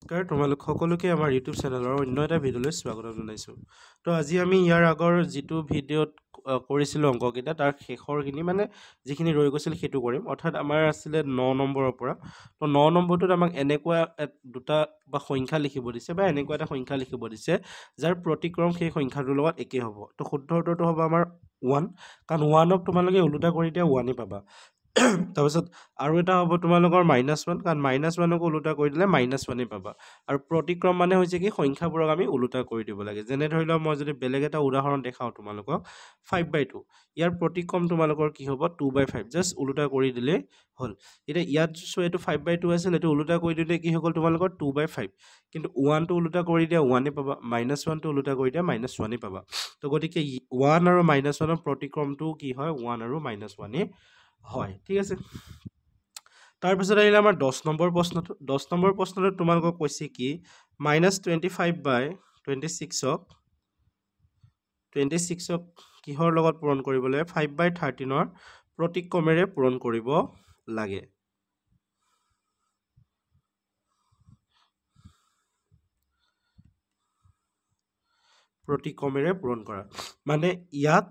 নমস্কাৰ তোমালোক সকলোকে আমাৰ ইউটিউব চেনেলৰ অন্য এটা ভিডিঅ'লৈ স্বাগতম জনাইছোঁ। তো আজি আমি ইয়াৰ আগৰ যিটো ভিডিঅ'ত কৰিছিলোঁ অংককেইটা তাৰ শেষৰখিনি মানে যিখিনি ৰৈ গৈছিল সেইটো কৰিম। অৰ্থাৎ আমাৰ আছিলে 9 নম্বৰৰ পৰা। তো 9 নম্বৰটোত আমাক এনেকুৱা দুটা বা সংখ্যা লিখিব দিছে বা এনেকুৱা এটা সংখ্যা লিখিব দিছে যাৰ প্ৰতিক্ৰম সেই সংখ্যাটোৰ লগত একে হ'ব। তো শুদ্ধ উত্তৰটো হ'ব আমাৰ 1, কাৰণ 1ক তোমালোকে ওলোটা কৰি দিয়া 1 পাবা। তাৰপিছত আৰু এটা হ'ব তোমালোকৰ -1, কাৰণ -1ক ওলোটা কৰি দিলে -1 পাবা। আৰু প্ৰতিক্ৰম মানে হৈছে কি সংখ্যাবোৰক আমি ওলোটা কৰি দিব লাগে। যেনে ধৰি লওক মই যদি বেলেগ এটা উদাহৰণ দেখাওঁ তোমালোকক 5/2, ইয়াৰ প্ৰতিক্ৰম তোমালোকৰ কি হ'ব 2/5, জাষ্ট ওলোটা কৰি দিলেই হ'ল। এতিয়া ইয়াত এইটো 5/2 আছিল, এইটো ওলোটা কৰি দিলে কি হৈ গ'ল তোমালোকৰ 2/5, কিন্তু 1টো ওলোটা কৰি দিয়া 1 পাবা, -1টো ওলোটা কৰি দিয়া -1 পাবা। তো গতিকে 1 আৰু -1ৰ প্ৰতিক্ৰমটো কি হয় 1 আৰু -1 হয়। ঠিক আছে, তাৰপিছত আহিলে আমাৰ 10 নম্বৰ প্ৰশ্নটো। 10 নম্বৰ প্ৰশ্নটোত তোমালোকক কৈছে কি -25/26ক কিহৰ লগত পূৰণ কৰিব লাগে 5/13ৰ প্ৰতিক্ৰমেৰে পূৰণ কৰিব লাগে। প্ৰতিক্ৰমেৰে পূৰণ কৰা মানে ইয়াত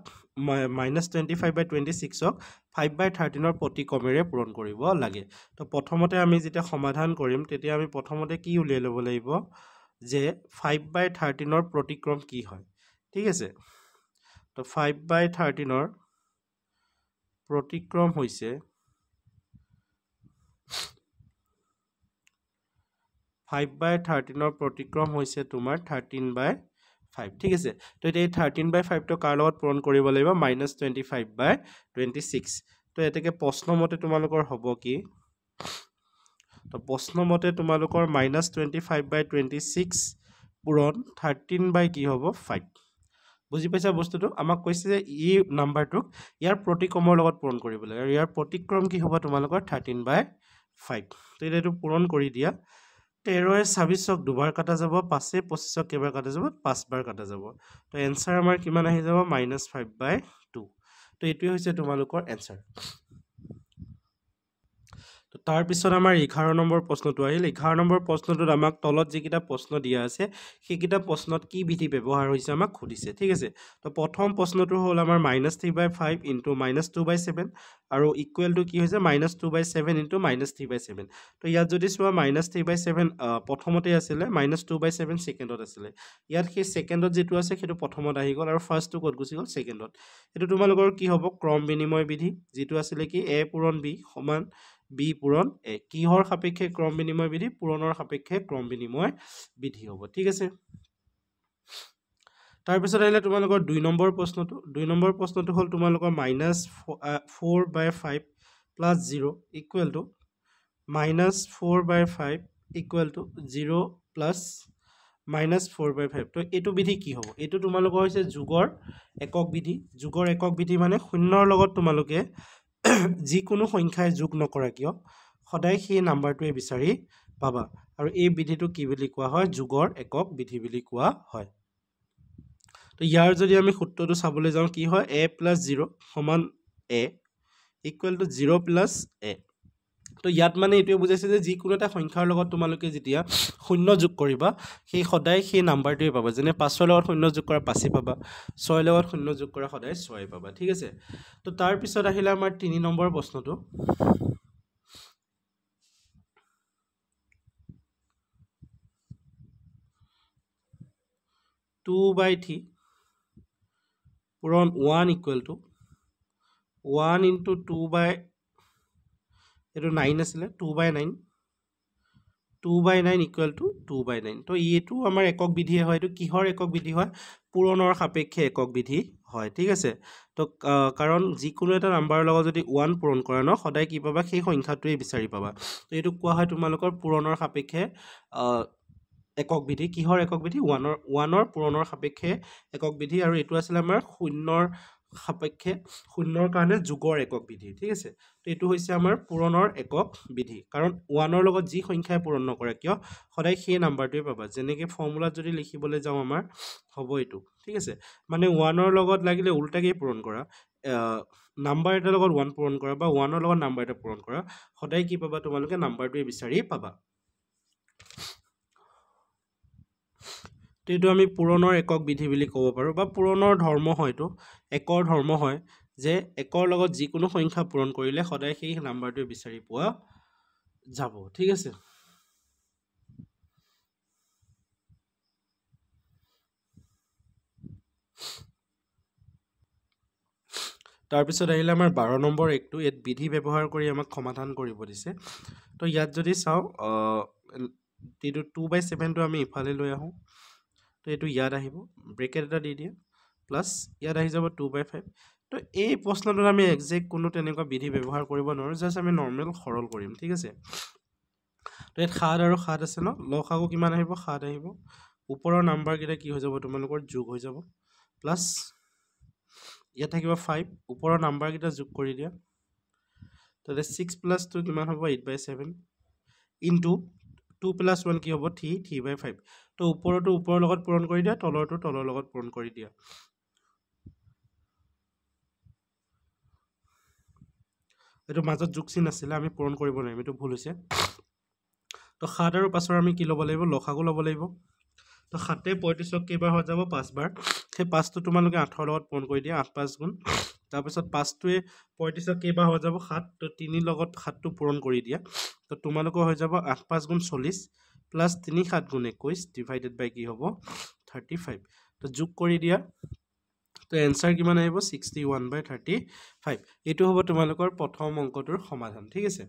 -25/26ক 5/13ৰ প্ৰতিক্ৰমেৰে পূৰণ কৰিব লাগে। তো প্ৰথমতে আমি যেতিয়া সমাধান কৰিম তেতিয়া আমি প্ৰথমতে কি উলিয়াই ল'ব লাগিব যে 5/13ৰ প্ৰতিক্ৰম কি হয়। ঠিক আছে, তো 5/13ৰ প্ৰতিক্ৰম হৈছে 5/13ৰ প্ৰতিক্ৰম হৈছে তোমাৰ 13/5। ঠিক আছে, তো এতিয়া এই 13/5টো কাৰ লগত পূৰণ কৰিব লাগিব -25/26। তো এতেকে প্ৰশ্নমতে তোমালোকৰ হ'ব কি, তো প্ৰশ্নমতে তোমালোকৰ -25/26 পূৰণ 13 কি হ'ব 5। বুজি পাইছা বস্তুটো? আমাক কৈছে যে ই নাম্বাৰটোক ইয়াৰ প্ৰতিক্ৰমৰ লগত পূৰণ কৰিব লাগে, আৰু ইয়াৰ প্ৰতিক্ৰম কি হ'ব তোমালোকৰ 13/5। তো এতিয়া এইটো পূৰণ কৰি দিয়া। 13ৰে 26ক দুবাৰ কাটা যাব, 5এ 25ক কেইবাৰ কাটা যাব 5 বাৰ কাটা যাব। তো এনচাৰ আমাৰ কিমান আহি যাব -5/2। তো এইটোৱে হৈছে তোমালোকৰ এনচাৰ। তো তাৰপিছত আমাৰ 11 নম্বৰ প্ৰশ্নটো আহিল। 11 নম্বৰ প্ৰশ্নটোত আমাক তলত যিকেইটা প্ৰশ্ন দিয়া আছে সেইকেইটা প্ৰশ্নত কি বিধি ব্যৱহাৰ হৈছে আমাক সুধিছে। ঠিক আছে, তো প্ৰথম প্ৰশ্নটো হ'ল আমাৰ -3/5 × -2/7 আৰু ইকুৱেল টু কি হৈছে -2/7 × -3/7। তো ইয়াত যদি চোৱা -3/7 প্ৰথমতে আছিলে, -2/7 ছেকেণ্ডত আছিলে। ইয়াত সেই ছেকেণ্ডত যিটো আছে সেইটো প্ৰথমত আহি গ'ল আৰু ফাৰ্ষ্টটো ক'ত গুচি গ'ল ছেকেণ্ডত। এইটো তোমালোকৰ কি হ'ব ক্ৰম বিনিময় বিধি, যিটো আছিলে কি A পূৰণ B সমান B পূৰণ A। কিহৰ সাপেক্ষে ক্ৰম বিনিময় বিধি? পূৰণৰ সাপেক্ষে ক্ৰম বিনিময় বিধি হ'ব। ঠিক আছে, তাৰপিছত আহিলে তোমালোকৰ 2 নম্বৰ প্ৰশ্নটো। 2 নম্বৰ প্ৰশ্নটো হ'ল তোমালোকৰ -4/5 + 0 equal to -4/5 equal to 0 plus -4/5। তো এইটো বিধি কি হ'ব? এইটো তোমালোকৰ হৈছে যোগৰ একক বিধি। যোগৰ একক বিধি মানে শূন্যৰ লগত তোমালোকে যিকোনো সংখ্যাই যোগ নকৰা কিয় সদায় সেই নাম্বাৰটোৱে বিচাৰি পাবা, আৰু এই বিধিটো কি বুলি কোৱা হয়? যোগৰ একক বিধি বুলি কোৱা হয়। তো ইয়াৰ যদি আমি সূত্ৰটো চাবলৈ যাওঁ কি হয় A + 0 সমান A equal to 0 plus A। তো ইয়াত মানে এইটোৱে বুজাইছে যে যিকোনো এটা সংখ্যাৰ লগত তোমালোকে যেতিয়া শূন্য যোগ কৰিবা সেই সদায় সেই নাম্বাৰটোৱে পাবা। যেনে 5ৰ লগত শূন্য যোগ কৰা 5 পাবা, 6ৰ লগত শূন্য যোগ কৰা সদায় 6 পাবা। ঠিক আছে, তো তাৰপিছত আহিলে আমাৰ 3 নম্বৰ প্ৰশ্নটো। 2/3 পূৰণ 1 ইকুৱেল টু 1 × 2/9 আছিলে 2/9 ইকুৱেল টু 2/9। তো এইটো আমাৰ একক বিধিয়ে হয়। এইটো কিহৰ একক বিধি হয়? পূৰণৰ সাপেক্ষে একক বিধি হয়। ঠিক আছে, তো কাৰণ যিকোনো এটা নাম্বাৰৰ লগত যদি 1 পূৰণ কৰা ন সদায় কি পাবা? সেই সংখ্যাটোৱে বিচাৰি পাবা। তো এইটো কোৱা হয় তোমালোকৰ পূৰণৰ সাপেক্ষে একক বিধি। কিহৰ একক বিধি? 1ৰ পূৰণৰ সাপেক্ষে একক বিধি, আৰু এইটো আছিলে আমাৰ শূন্যৰ সাপেক্ষে শূন্যৰ কাৰণে যোগৰ একক বিধি। ঠিক আছে, তো এইটো হৈছে আমাৰ পূৰণৰ একক বিধি, কাৰণ 1ৰ লগত যি সংখ্যাই পূৰণ নকৰে কিয় সদায় সেই নাম্বাৰটোৱে পাবা। যেনেকৈ ফৰ্মুলাত যদি লিখিবলৈ যাওঁ আমাৰ হ'ব এইটো। ঠিক আছে, মানে 1ৰ লগত লাগিলে উল্টাকৈ পূৰণ কৰা, নাম্বাৰ এটাৰ লগত 1 পূৰণ কৰা বা 1ৰ লগত নাম্বাৰ এটা পূৰণ কৰা, সদায় কি পাবা তোমালোকে? নাম্বাৰটোৱে বিচাৰি পাবা। তো এইটো আমি পূৰণৰ একক বিধি বুলি ক'ব পাৰোঁ বা পূৰণৰ ধৰ্ম হয় এইটো একৰ ধৰ্ম হয় যে একৰ লগত যিকোনো সংখ্যা পূৰণ কৰিলে সদায় সেই নাম্বাৰটোৱে বিচাৰি পোৱা যাব ঠিক আছে তাৰপিছত আহিলে আমাৰ 12 নম্বৰ একটো ইয়াত বিধি ব্যৱহাৰ কৰি আমাক সমাধান কৰিব দিছে তো ইয়াত যদি চাওঁ এইটো 2/7টো আমি ইফালে লৈ আহোঁ তো এইটো ইয়াত আহিব ব্ৰেকেট এটা দি দিয়ে প্লাছ ইয়াত আহি যাব 2/5 তো এই প্ৰশ্নটোত আমি একজেক্ট কোনো তেনেকুৱা বিধি ব্যৱহাৰ কৰিব নোৱাৰোঁ জাষ্ট আমি নৰ্মেল সৰল কৰিম ঠিক আছে তো ইয়াত 7 আৰু 7 আছে ন লসাগু কিমান আহিব 7 আহিব ওপৰৰ নাম্বাৰকেইটা কি হৈ যাব তোমালোকৰ যোগ হৈ যাব প্লাছ ইয়াত থাকিব 5 ওপৰৰ নাম্বাৰকেইটা যোগ কৰি দিয়া তাতে 6 + 2 কিমান হ'ব 8/7 ইনটু 2 + 1 কি হ'ব 3 3/5 তো ওপৰটো ওপৰৰ লগত পূৰণ কৰি দিয়া তলৰটো তলৰ লগত পূৰণ কৰি দিয়া এইটো মাজত যোগ চিন আছিলে আমি পূৰণ কৰিব নোৱাৰিম এইটো ভুল হৈছে তো 7 আৰু 5ৰ আমি কি ল'ব লাগিব লসাগু ল'ব লাগিব তো 7 35ক কেইবাৰ হৈ যাব 5বাৰ সেই 5টো তোমালোকে 8ৰ লগত পূৰণ কৰি দিয়া 8 5 গুণ তাৰপিছত 5টোৱে 35ক কেইবাৰ হৈ যাব 7 তো 3 লগত 7টো পূৰণ কৰি দিয়া তো তোমালোকৰ হৈ যাব 8 5 গুণ 40 প্লাছ 3 7 গুণ 21 ডিভাইডেড বাই কি হ'ব 35 তো যোগ কৰি দিয়া তো এনসাৰ কিমান আহিব 61/35 এইটো হ'ব তোমালোকৰ প্ৰথম অংকটোৰ সমাধান ঠিক আছে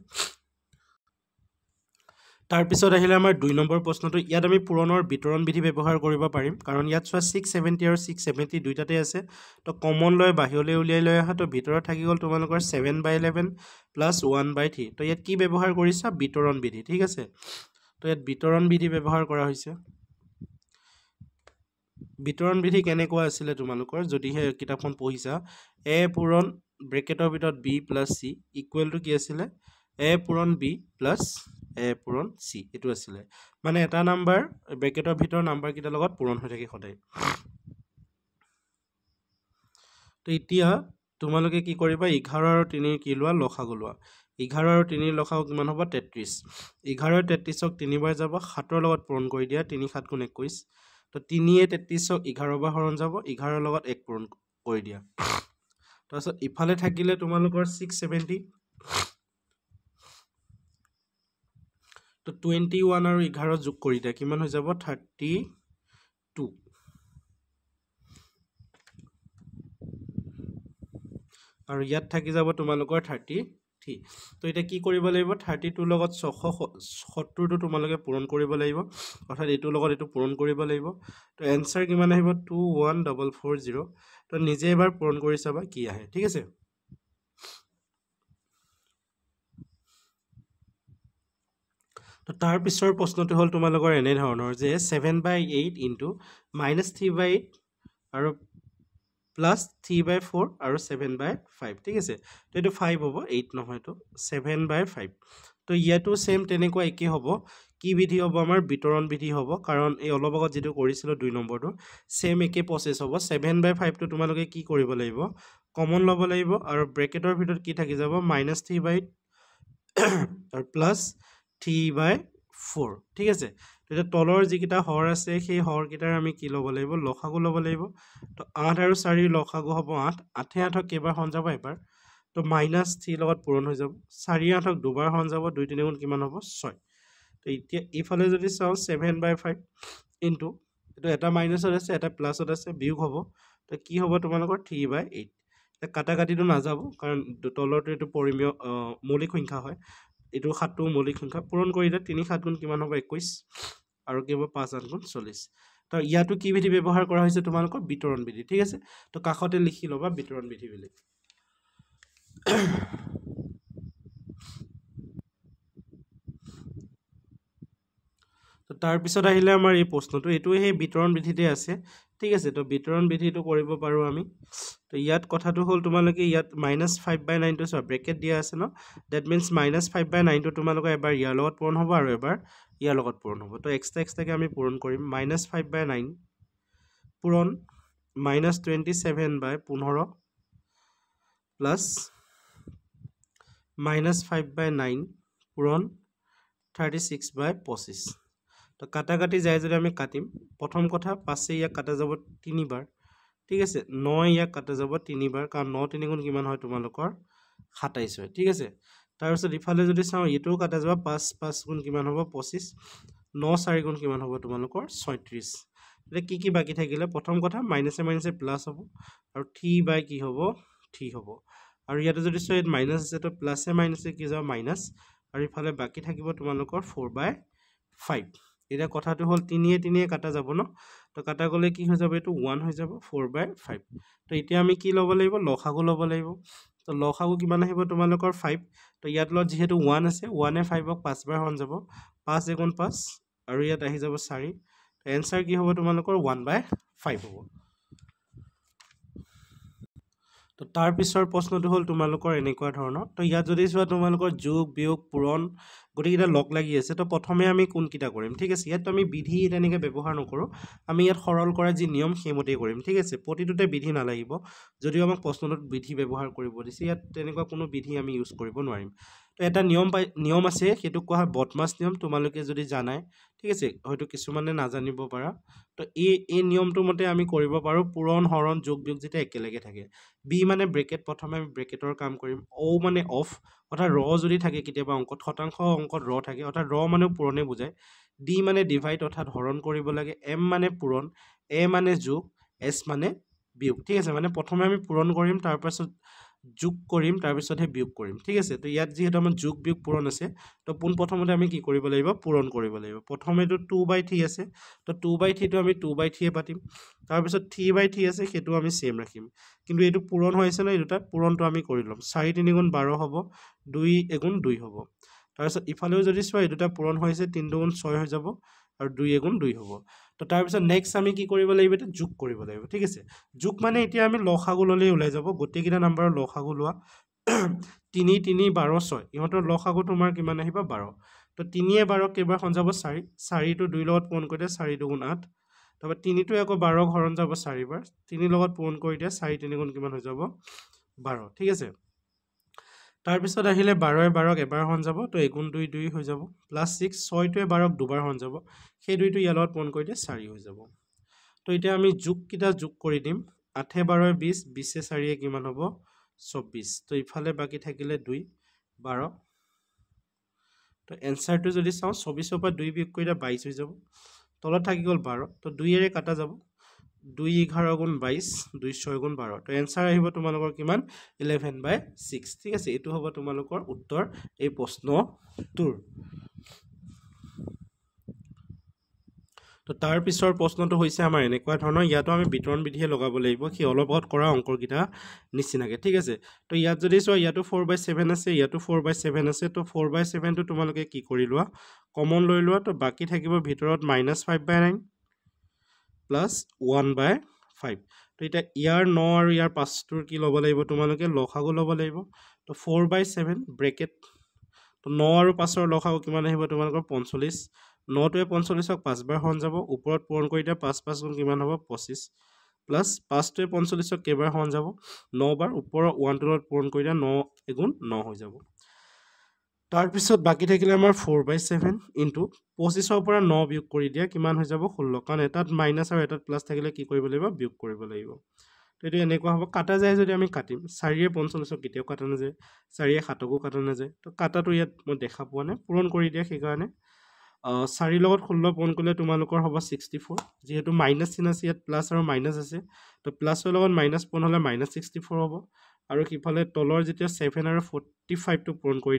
তাৰপিছত আহিলে আমাৰ 2 নম্বৰ প্ৰশ্নটো ইয়াত আমি পূৰণৰ বিতৰণ বিধি ব্যৱহাৰ কৰিব পাৰিম কাৰণ ইয়াত চোৱা 670 আৰু 670 দুইটাতে আছে তো কমন লৈ বাহিৰলৈ উলিয়াই লৈ আহা তো ভিতৰত থাকি গ'ল তোমালোকৰ 7/11 প্লাছ 1/3 তো ইয়াত কি ব্যৱহাৰ কৰিছা বিতৰণ বিধি ঠিক আছে তো ইয়াত বিতৰণ বিধি ব্যৱহাৰ কৰা হৈছে বিতৰণ বিধি কেনেকুৱা আছিলে তোমালোকৰ যদিহে কিতাপখন পঢ়িছা a পূৰণ ব্ৰেকেটৰ ভিতৰত b + c ইকুৱেল টু কি আছিলে a পূৰণ b প্লাছ a পূৰণ c এইটো আছিলে মানে এটা নাম্বাৰ ব্ৰেকেটৰ ভিতৰৰ নাম্বাৰকেইটাৰ লগত পূৰণ হৈ থাকে সদায় তো এতিয়া তোমালোকে কি কৰিবা 11 আৰু 3 কি লোৱা লসাগু লোৱা 11 আৰু 3 লসাগু কিমান হ'ব 33 11 33ক 3বাৰ যাব 7ৰ লগত পূৰণ কৰি দিয়া 3 7 গুণ 21 তো 3 33ক 11 বাৰ হৰণ যাব 11ৰ লগত 1 পূৰণ কৰি দিয়া তাৰপিছত ইফালে থাকিলে তোমালোকৰ 670 তো 21 আৰু 11 যোগ কৰি দিয়া কিমান হৈ যাব 32 আৰু ইয়াত থাকি যাব তোমালোকৰ 33 তো এটা কি কৰিব লাগিব 32 লগত 670টো তোমালোকে পূৰণ কৰিব লাগিব অৰ্থাৎ এইটোৰ লগত এইটো পূৰণ কৰিব লাগিব তো এনসাৰ কিমান আহিব 21440 তো নিজে এবাৰ পূৰণ কৰি চাবা কি আহে ঠিক আছে তো তাৰ পিছৰ প্ৰশ্নটো হ'ল তোমালোকৰ এনে ধৰণৰ যে 7/8 ইনটু -3/8 আৰু প্লাছ 3/4 আৰু 7/5 ঠিক আছে তো এইটো 5 হ'ব 8 নহয় তো 7/5 তো ইয়াতো সেম তেনেকুৱা একে হ'ব কি বিধি হ'ব আমাৰ বিতৰণ বিধি হ'ব কাৰণ এই অলপ আগত যেটো কৰিছিল 2 নম্বৰটো সেম একে প্ৰসেস হ'ব 7/5 তো তোমালোকে কি কৰিব লাগিব কমন ল'ব লাগিব আৰু ব্ৰেকেটৰ ভিতৰত কি থাকি যাব -3/8 আৰু প্লাছ 3/4 ঠিক আছে তো এটা তলৰ যিকিটা হৰ আছে সেই হৰকিটাৰ আমি কি ল'ব লাগিব লসাগু ল'ব লাগিব তো 8 আৰু 4 লসাগু হ'ব 8 8 8ক কেইবাৰ হৰণ যাব এবাৰ তো -3 লগত পূৰণ হৈ যাব 4 8ক দুবাৰ হৰণ যাব 2 3 গুণ কিমান হ'ব 6 তো এতিয়া ইফালে যদি চাও 7/5 ইনটু এটো এটা মাইনাসত আছে এটা প্লাসত আছে বিয়োগ হ'ব তো কি হ'ব তোমালোকৰ 3/8 এটা কাটা কাটিটো না যাব কাৰণ তলৰটো এটো পৰিমেয় মৌলিক সংখ্যা হয় এটো 7টো মৌলিক সংখ্যা পূৰণ কৰিলে 3 7 গুণ কিমান হ'ব 21 আৰু কি হ'ব 5 8 গুণ 40 তো ইয়াটো কি বিধি ব্যৱহাৰ কৰা হৈছে তোমালোকৰ বিতৰণ বিধি ঠিক আছে তো কাখতে লিখি লবা বিতৰণ বিধি বুলি তো তাৰ পিছত আহিলে আমাৰ এই প্ৰশ্নটো এটো হে বিতৰণ বিধিতে আছে ঠিক আছে তো বিতৰণ বিধিটো কৰিব পাৰো আমি তো ইয়াত কথাটো হ'ল তোমালোকে ইয়াত -5/9 টো সব ব্ৰেকেট দিয়া আছে ন দ্যাট মিন্স -5/9 টো তোমালোকে এবাৰ ইয়াৰ লগত পূৰণ হ'ব আৰু এবাৰ ইয়াৰ লগত পূৰণ হ'ব তো এক্সট্ৰাকে আমি পূৰণ কৰিম -5/9 পূৰণ -27/15 প্লাস -5/9 পূৰণ 36/25 তো কাটাকাটি যায় যদি আমি কাটিম প্ৰথম কথা 5 ইয়াক কাটা যাব 3 বাৰ ঠিক আছে 9 ইয়াক কাটা যাব 3 বাৰ কাৰণ 9 3 গুণ কিমান হয় তোমালোকৰ 27 হয় ঠিক আছে তাৰপিছত ইফালে যদি চাওঁ এটোও কাটা যাব 5 5 গুণ কিমান হ'ব 25 9 4 গুণ কিমান হ'ব তোমালোকৰ 36 এটা কি বাকি থাকিলে প্ৰথম কথা মাইনাসে মাইনাসে প্লাস হ'ব আৰু 3 বাই কি হ'ব 3 হ'ব আৰু ইয়াতে যদি সো মাইনাস আছে তো প্লাসে মাইনাসে কি যাব মাইনাস আৰু ইফালে বাকি থাকিব তোমালোকৰ 4/5 এটা কথাটো হল 3 এ কাটা যাব ন তো কাটা গলে কি হৈ যাব এটো 1 হৈ যাব 4/5 তো এতিয়া আমি কি লব লাগিব লসাগু লব লাগিব তো লসাগু কিমান আহিব তোমালোকৰ 5 তো ইয়াত ল যেহেতু 1 আছে 1 এ 5 ক 5 বাৰ হন যাব 5 এগুণ 5 আৰু ইয়াত আহি যাব 4 তো এনসাৰ কি হ'ব তোমালোকৰ 1/5 হ'ব তো তাৰ পিছৰ প্ৰশ্নটো হল তোমালোকৰ এনেকুৱা ধৰণৰ তো ইয়াত যদি চোৱা তোমালোকৰ যোগ বিয়োগ পূৰণ গটিকিটা লগ লাগি আছে তো প্ৰথমে আমি কোন কিটা কৰিম ঠিক আছে ইয়াত আমি বিধি তেনেকে ব্যৱহাৰ নকৰো আমি ইয়াত সৰল কৰা যি নিয়ম সেইমতে কৰিম ঠিক আছে প্ৰতিটোতে বিধি নালাগিব যদিও আমাক প্ৰশ্নটোত বিধি ব্যৱহাৰ কৰিব দিছে ইয়াত তেনেকুৱা কোনো বিধি আমি ইউজ কৰিব নোৱাৰিম তো এটা নিয়ম আছে সেইটো কোৱা হয় বদমাছ নিয়ম তোমালোকে যদি জানাই ঠিক আছে হয়তো কিছুমানে নাজানিব পাৰা তো এই নিয়মটো মতে আমি কৰিব পাৰো পূৰণ হৰণ যোগ বিয়োগ যেটা একেলগে থাকে বি মানে ব্ৰেকেট প্ৰথমে আমি ব্ৰেকেটৰ কাম কৰিম ও মানে অফ অৰ্থাৎ ৰ যদি থাকে কেতিয়াবা অংকত শতাংশ অংকত ৰ থাকে অৰ্থাৎ ৰ মানে পূৰণে বুজায় ডি মানে ডিভাইড অৰ্থাৎ হৰণ কৰিব লাগে এম মানে পূৰণ এ মানে যোগ এস মানে বিয়োগ ঠিক আছে মানে প্ৰথমে আমি পূৰণ কৰিম তাৰ পাছত যোগ কৰিম তাৰ পিছতহে বিয়োগ কৰিম ঠিক আছে তো ইয়াত যেহেতু আমাৰ যোগ বিয়োগ পূৰণ আছে তো পোন প্ৰথমতে আমি কি কৰিব লাগিব পূৰণ কৰিব লাগিব প্ৰথমেটো 2/3 আছে তো 2/3 টো আমি 2/3 পাতিম তাৰ পিছত 3/3 আছে সেইটো আমি সেম ৰাখিম কিন্তু এটো পূৰণ হৈছে না এই দুটা পূৰণটো আমি কৰি লম 4 3 গুণ 12 হ'ব 2 এগুণ 2 হ'ব তাৰ পিছত ইফালেও যদি চোৱা এই দুটা পূৰণ হৈছে 3 গুণ 6 হৈ যাব আৰু 2 এগুণ 2 হ'ব তো তাৰ পিছত নেক্সট আমি কি কৰিব লাগিব এটা যোগ কৰিব লাগিব ঠিক আছে যোগ মানে এতিয়া আমি লসাগু ললে ওলাই যাব গটেকিটা নাম্বাৰৰ লসাগু লোৱা 3 3 12 6 ইহঁতৰ লসাগু তোমাৰ কিমান আহিবা 12 তো 3 এ 12 কেইবাৰ খন যাব 4 4 টো 2 লগত পূৰণ কৰি দিয়া 4 2 গুণ 8 তাৰপৰা 3 টো আকৌ 12 হৰণ যাব 4 বাৰ 3 লগত পূৰণ কৰি দিয়া 4 3 গুণ কিমান হৈ যাব 12 ঠিক আছে তাৰ পিছত আহিলে 12 এ 12 এবাৰ হন যাব তো এগুণ 2 2 হৈ যাব প্লাস 6 6 টোৱে 12 দুবাৰ হন যাব সেই 2 টো ইয়াৰ লগত পূৰণ কৰি দিয়া 4 হৈ যাব তো এতিয়া আমি যোগ কিটা যোগ কৰি দিম 8 12 20 20 4 কিমান হ'ব 24 তো ইফালে বাকি থাকিলে 2 12 তো এনসারটো যদি চাও 24 ৰ পৰা 2 বিয়োগ কৰিলে 22 হৈ যাব তলত থাকি গল 12 তো 2 এৰে কাটা যাব 2 11 গুণ 22 2 6 গুণ 12 তো এনসার আহিব তোমালোকৰ কিমান 11/6 ঠিক আছে এটো হ'ব তোমালোকৰ উত্তৰ এই প্ৰশ্নটোৰ তো তাৰ পিছৰ প্ৰশ্নটো হৈছে আমাৰ এনেকুৱা ধৰণৰ ইয়াতো আমি বিতৰণ বিধিয়ে লগাব লাগিব কি অলপত কৰা অংকৰ কিটা নিচিনাকে ঠিক আছে তো ইয়াত যদি চোৱা ইয়াতো 4/7 আছে ইয়াতো 4/7 আছে তো 4/7 টো তোমালোকে কি কৰি লোৱা কমন লৈ লোৱা তো বাকি থাকিব ভিতৰত -5/9 প্লাস 1/5 তো এটা ইয়াৰ 9 আৰু ইয়াৰ 5 টোৰ কি ল'ব লাগিব তোমালোকে লসাগু ল'ব লাগিব তো 4/7 ব্ৰেকেট তো 9 আৰু 5 ৰ লসাগু কিমান আহিব তোমালোকৰ 45 9 টোৱে 45 ক 5 বাৰ হন যাব ওপৰত পূৰণ কৰি দিয়া 5 5 গুণ কিমান হ'ব 25 প্লাস 5 টোৱে 45 ক কেইবাৰ হন যাব 9 বাৰ ওপৰৰ 1 টোত পূৰণ কৰি দিয়া 9 এগুণ 9 হৈ যাব তাৰ পিছত বাকি থাকিলে আমাৰ 4/7 ইনটু 25 ৰ পৰা 9 বিয়োগ কৰি দিয়া কিমান হৈ যাব 16 কাৰণ এটাত মাইনাস আৰু এটাত প্লাস থাকিলে কি কৰিব লাগিব বিয়োগ কৰিব লাগিব তো এটো এনেকুৱা হ'ব কাটা যায় যদি আমি কাটিম 4 এ 45 ক কেতিয়াও কাটা নাযায় 4 এ 7 কো কাটা নাযায় তো কাটাটো ইয়াত মই দেখা পোৱা নাই পূৰণ কৰি দিয়া সেই কাৰণে 4 লগত 16 পূৰণ কৰিলে তোমালোকৰ হ'ব 64 যেহেতু মাইনাস চিন আছে ইয়াত প্লাস আৰু মাইনাস আছে তো প্লাসৰ লগত মাইনাস পূৰণ হলে -64 হ'ব আৰু কিফালে তলৰ যেতিয়া 7 আৰু 45 টো পূৰণ কৰি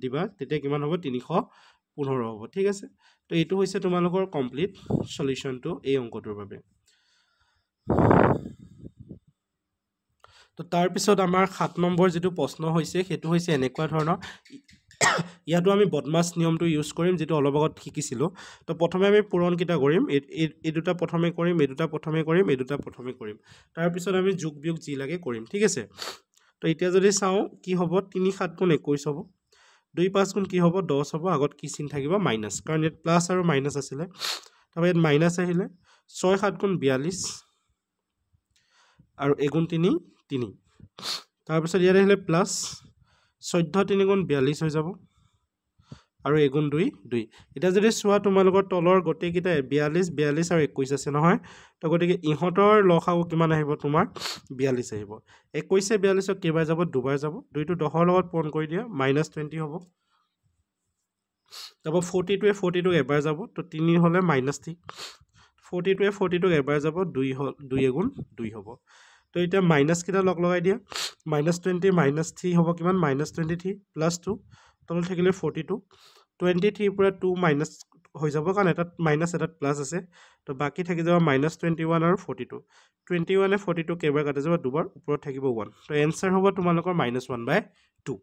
দিবা তেতিয়া কিমান হ'ব 315 হ'ব ঠিক আছে তো এইটো হৈছে তোমালোকৰ কমপ্লিট সলিউশনটো এই অংকটোৰ বাবে তো তাৰ পিছত আমাৰ 7 নম্বৰ যেটো প্ৰশ্ন হৈছে হেতু হৈছে এনেকুৱা ধৰণৰ ইয়াতো আমি বদমাছ নিয়মটো ইউজ কৰিম যেটো অলপ আগত শিকিছিলো তো প্ৰথমে আমি পূৰণ কিটা কৰিম এই দুটা প্ৰথমে কৰিম এই দুটা প্ৰথমে কৰিম এই দুটা প্ৰথমে কৰিম তাৰ পিছত আমি যোগ বিয়োগ যি লাগে কৰিম ঠিক আছে তো এতিয়া যদি চাও কি হ'ব 3 7 গুণ 21 হ'ব 2 5 গুণ কি হ'ব 10 হ'ব আগত কি চিন থাকিব মাইনাস কাৰণ ইয়াত প্লাস আৰু মাইনাস আছিলে তবে ইয়াত মাইনাস আহিলে 6 7 গুণ 42 আৰু এগুণ 3 3 তাৰ পিছত ইয়াত আহিলে প্লাস 14 3 গুণ 42 হৈ যাব আৰু এগুণ 2 2 এতিয়া যদি চোৱা তোমালোকৰ তলৰ গোটেইকেইটা 42 42 আৰু 21 আছে নহয় তো গতিকে ইহঁতৰ লসাগু কিমান আহিব তোমাৰ 42 আহিব 21 42ক কেইবাৰ যাব দুবাৰ যাব 2টো 10ৰ লগত পূৰণ কৰি দিয়া -20 হ'ব তাৰপৰা 42 42ক এবাৰ যাব তো 3 হ'লে -3 42 42ক এবাৰ যাব 2 হ'ল 2 এগুণ 2 হ'ব তো এতিয়া মাইনাছ কেইটা লগাই দিয়া -20 -3 হ'ব কিমান -23 +2 তলত থাকিলে 42 23 পৰা 2 মাইনাছ হৈ যাব কাৰণ এটাত মাইনাছ এটাত প্লাছ আছে তো বাকী থাকি যাব -21 আৰু 42 21 42 কেইবাৰ কাটি যাব দুবাৰ ওপৰত থাকিব 1 তো এনসাৰ হ'ব তোমালোকৰ -1/2